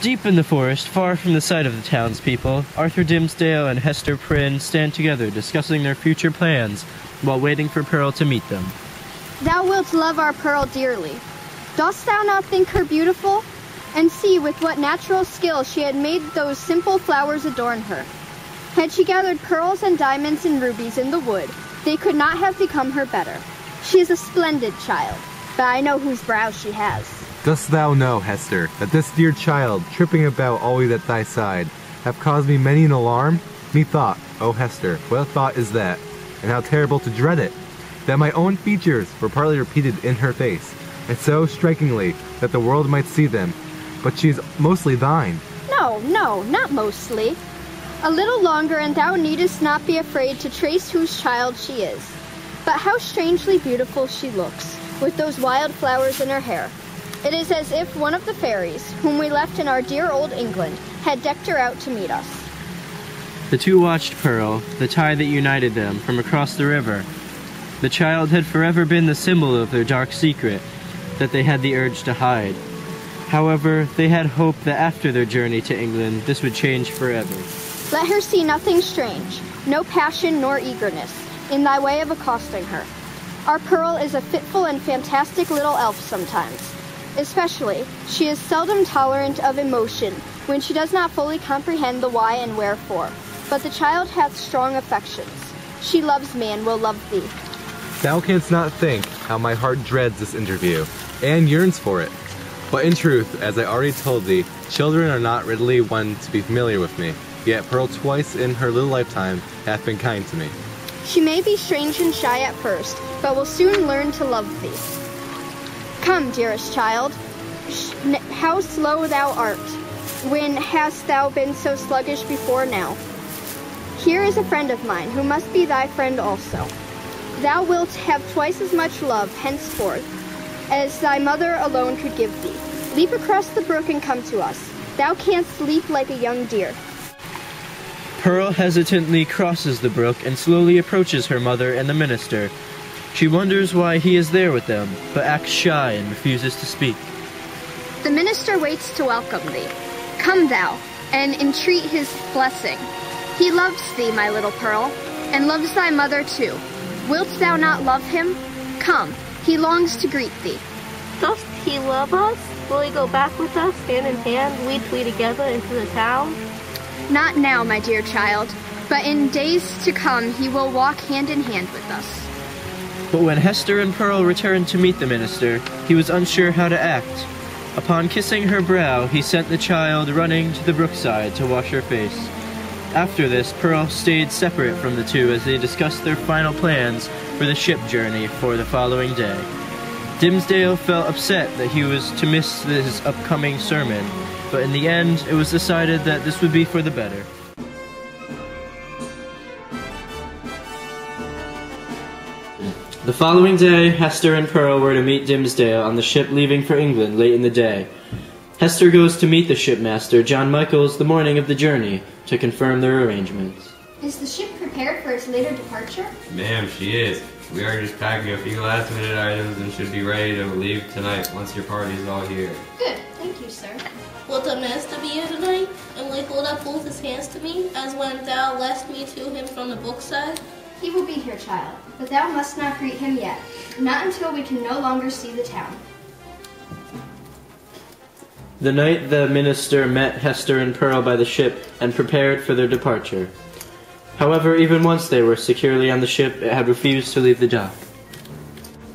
Deep in the forest, far from the sight of the townspeople, Arthur Dimmesdale and Hester Prynne stand together discussing their future plans while waiting for Pearl to meet them. Thou wilt love our Pearl dearly. Dost thou not think her beautiful? And see with what natural skill she had made those simple flowers adorn her. Had she gathered pearls and diamonds and rubies in the wood, they could not have become her better. She is a splendid child, but I know whose brow she has. Dost thou know, Hester, that this dear child, tripping about always at thy side, have caused me many an alarm? Methought, O Hester, what a thought is that, and how terrible to dread it, that my own features were partly repeated in her face, and so strikingly that the world might see them, but she is mostly thine. No, not mostly. A little longer and thou needest not be afraid to trace whose child she is. But how strangely beautiful she looks, with those wild flowers in her hair. It is as if one of the fairies, whom we left in our dear old England, had decked her out to meet us. The two watched Pearl, the tie that united them, from across the river. The child had forever been the symbol of their dark secret that they had the urge to hide. However, they had hope that after their journey to England, this would change forever. Let her see nothing strange, no passion nor eagerness, in thy way of accosting her. Our Pearl is a fitful and fantastic little elf sometimes. Especially, she is seldom tolerant of emotion when she does not fully comprehend the why and wherefore. But the child hath strong affections. She loves me and will love thee. Thou canst not think how my heart dreads this interview, and yearns for it. But in truth, as I already told thee, children are not readily won to be familiar with me. Yet Pearl twice in her little lifetime hath been kind to me. She may be strange and shy at first, but will soon learn to love thee. Come, dearest child, how slow thou art. When hast thou been so sluggish before now? Here is a friend of mine, who must be thy friend also. Thou wilt have twice as much love henceforth as thy mother alone could give thee. Leap across the brook and come to us. Thou canst leap like a young deer. Pearl hesitantly crosses the brook and slowly approaches her mother and the minister. She wonders why he is there with them, but acts shy and refuses to speak. The minister waits to welcome thee. Come thou, and entreat his blessing. He loves thee, my little Pearl, and loves thy mother too. Wilt thou not love him? Come, he longs to greet thee. Dost he love us? Will he go back with us, hand in hand, lead we together into the town? Not now, my dear child, but in days to come he will walk hand in hand with us. But when Hester and Pearl returned to meet the minister, he was unsure how to act. Upon kissing her brow, he sent the child running to the brookside to wash her face. After this, Pearl stayed separate from the two as they discussed their final plans for the ship journey for the following day. Dimmesdale felt upset that he was to miss his upcoming sermon, but in the end, it was decided that this would be for the better. The following day, Hester and Pearl were to meet Dimmesdale on the ship leaving for England late in the day. Hester goes to meet the shipmaster, John Michaels, the morning of the journey, to confirm their arrangements. Is the ship prepared for its later departure? Ma'am, she is. We are just packing a few last-minute items and should be ready to leave tonight once your party is all here. Good, thank you, sir. Will the master be here tonight, and will he hold up both his hands to me, as when thou left me to him from the brookside? He will be here, child, but thou must not greet him yet, not until we can no longer see the town. The night the minister met Hester and Pearl by the ship and prepared for their departure. However, even once they were securely on the ship, it had refused to leave the dock.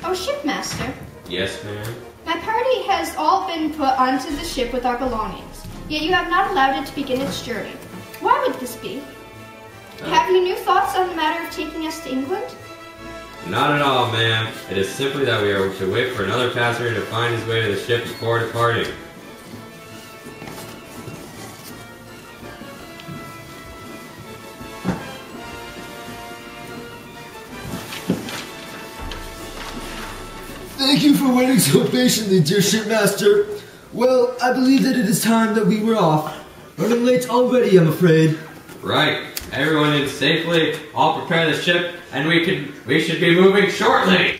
Oh, shipmaster. Yes, ma'am? My party has all been put onto the ship with our belongings, yet you have not allowed it to begin its journey. Why would this be? Have you new thoughts on the matter of taking us to England? Not at all, ma'am. It is simply that we are to wait for another passenger to find his way to the ship before departing. Thank you for waiting so patiently, dear shipmaster. Well, I believe that it is time that we were off. Running late already, I'm afraid. Right. Everyone in safely. All prepare the ship, and we should be moving shortly.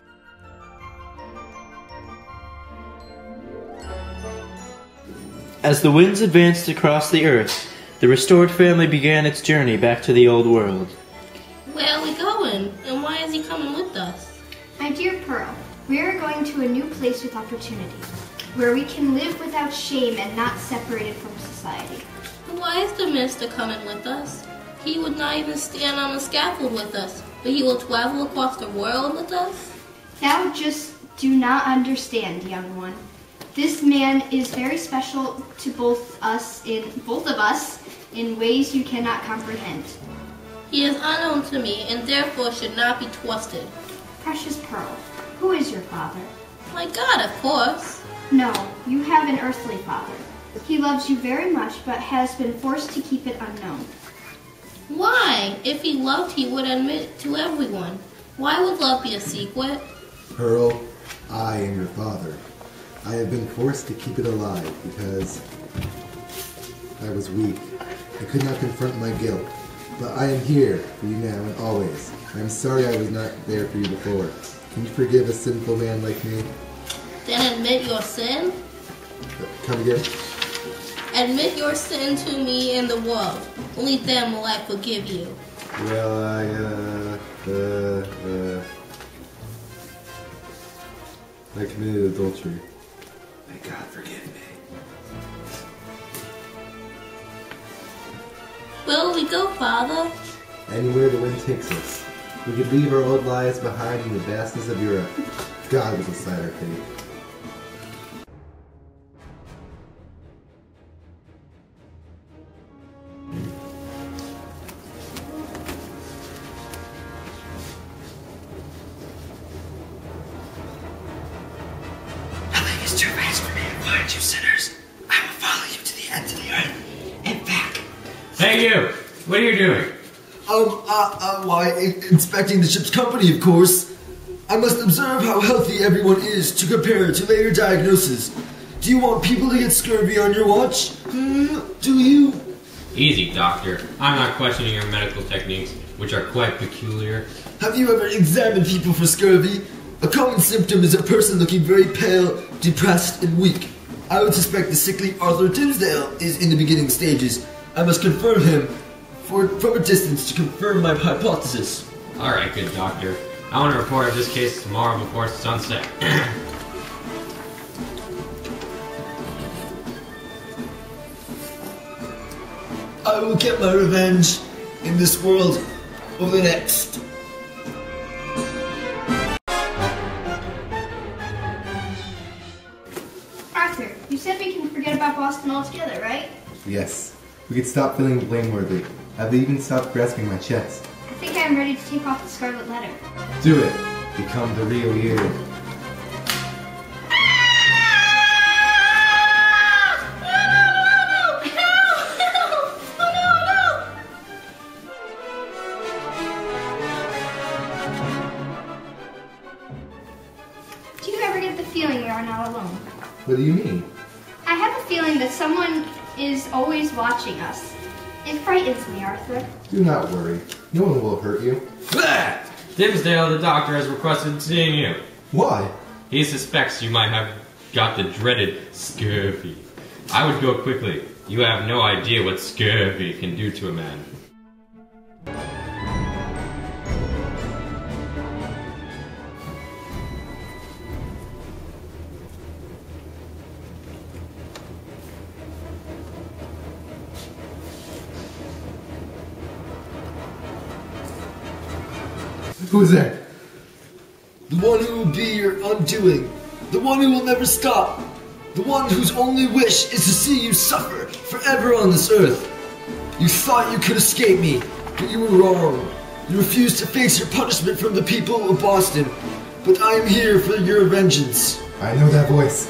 As the winds advanced across the earth, the restored family began its journey back to the old world. Where are we going? And why is he coming with us? My dear Pearl, we are going to a new place with opportunity, where we can live without shame and not separated from society. Why is the minister coming with us? He would not even stand on the scaffold with us, but he will travel across the world with us? Thou just do not understand, young one. This man is very special to both of us in ways you cannot comprehend. He is unknown to me and therefore should not be trusted. Precious Pearl, who is your father? My God, of course. No, you have an earthly father. He loves you very much, but has been forced to keep it unknown. Why? If he loved, he would admit it to everyone. Why would love be a secret? Pearl, I am your father. I have been forced to keep it alive because I was weak. I could not confront my guilt. But I am here for you now and always. I am sorry I was not there for you before. Can you forgive a sinful man like me? Then admit your sin? Come again? Admit your sin to me and the world. Only then will I forgive you. Well, I committed adultery. May God forgive me. Where will we go, Father? Anywhere the wind takes us. We could leave our old lives behind in the vastness of Europe. God will decide our fate. Nothing is too fast for me to find you, sinners. I will follow you to the ends of the earth and back. Hey you! What are you doing? Why, inspecting the ship's company, of course. I must observe how healthy everyone is to compare to later diagnosis. Do you want people to get scurvy on your watch? Do you? Easy, doctor. I'm not questioning your medical techniques, which are quite peculiar. Have you ever examined people for scurvy? A common symptom is a person looking very pale, depressed, and weak. I would suspect the sickly Arthur Dimsdale is in the beginning stages. I must confirm him from a distance to confirm my hypothesis. Alright, good doctor. I want to report this case tomorrow before sunset. I will get my revenge in this world or the next. Arthur, you said we can forget about Boston altogether, right? Yes. We could stop feeling blameworthy. I've even stopped grasping my chest. I think I am ready to take off the Scarlet Letter. Do it. Become the real you. Do you ever get the feeling we are not alone? What do you mean? I have a feeling that someone is always watching us. It frightens me, Arthur. Do not worry. No one will hurt you. Dimsdale, the doctor, has requested seeing you. Why? He suspects you might have got the dreaded scurvy. I would go quickly. You have no idea what scurvy can do to a man. Who's that? The one who will be your undoing. The one who will never stop. The one whose only wish is to see you suffer forever on this earth. You thought you could escape me, but you were wrong. You refused to face your punishment from the people of Boston. But I am here for your vengeance. I know that voice.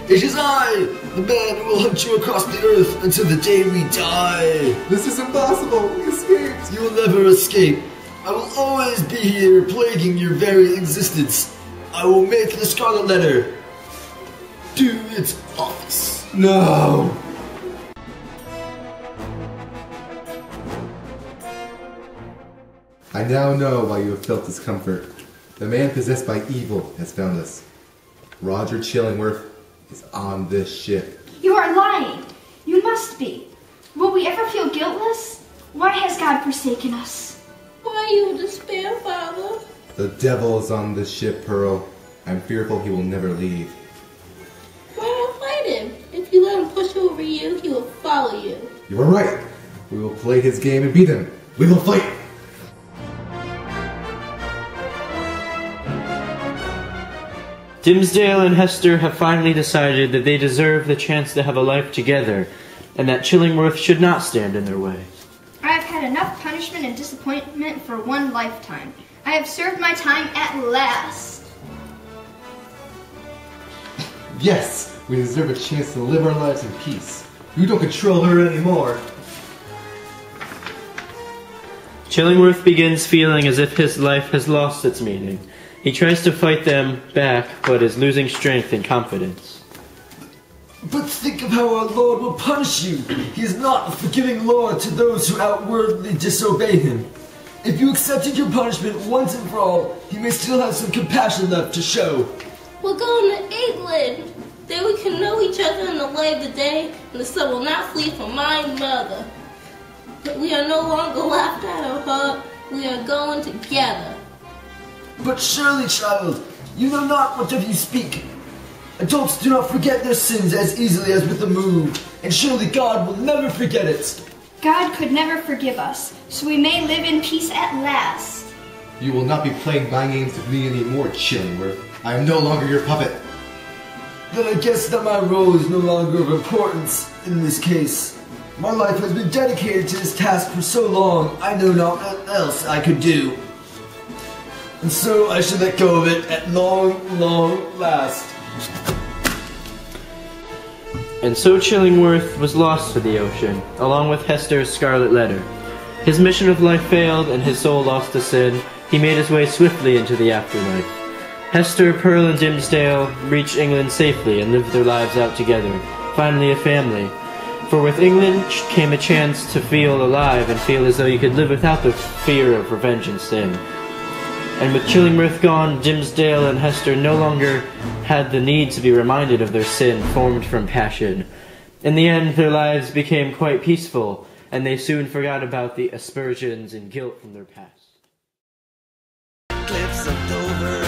It is I, the man who will hunt you across the earth until the day we die. This is impossible. We escaped. You will never escape. I will always be here, plaguing your very existence. I will make the Scarlet Letter do its office. No. I now know why you have felt discomfort. The man possessed by evil has found us. Roger Chillingworth is on this ship. You are lying. not feel guiltless? Why has God forsaken us? Why are you in despair, Father? The devil is on this ship, Pearl. I'm fearful he will never leave. Why not fight him? If you let him push over you, he will follow you. You are right. We will play his game and beat him. We will fight. Dimmesdale and Hester have finally decided that they deserve the chance to have a life together, and that Chillingworth should not stand in their way. I have had enough punishment and disappointment for one lifetime. I have served my time at last. Yes, we deserve a chance to live our lives in peace. You don't control her anymore. Chillingworth begins feeling as if his life has lost its meaning. He tries to fight them back, but is losing strength and confidence. But think of how our Lord will punish you. He is not a forgiving Lord to those who outwardly disobey him. If you accepted your punishment once and for all, he may still have some compassion left to show. We're going to England. There we can know each other in the light of the day, and the sun will not flee from my mother. But we are no longer laughed at or hurt. We are going together. But surely, child, you know not what of you speak. Adults do not forget their sins as easily as with a move, and surely God will never forget it. God could never forgive us, so we may live in peace at last. You will not be playing mind games with me anymore, Chillingworth. I am no longer your puppet. Then I guess that my role is no longer of importance in this case. My life has been dedicated to this task for so long, I know not what else I could do. And so I should let go of it at long, long last. And so Chillingworth was lost to the ocean, along with Hester's Scarlet Letter. His mission of life failed, and his soul lost to sin. He made his way swiftly into the afterlife. Hester, Pearl, and Dimmesdale reached England safely and lived their lives out together, finally a family. For with England came a chance to feel alive and feel as though you could live without the fear of revenge and sin. And with Chillingworth gone, Dimmesdale and Hester no longer had the need to be reminded of their sin formed from passion. In the end, their lives became quite peaceful, and they soon forgot about the aspersions and guilt from their past. Cliffs of Dover,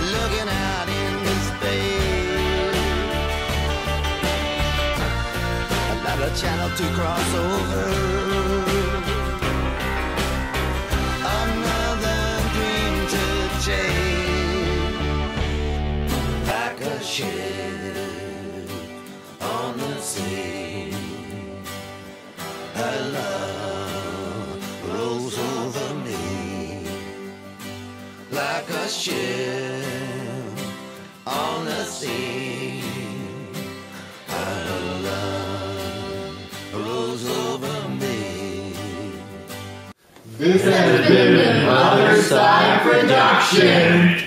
looking out into space, another channel to cross over. Like a ship on the sea, her love rolls over me. Like a ship on the sea, her love rolls over me. This has been another Side Production.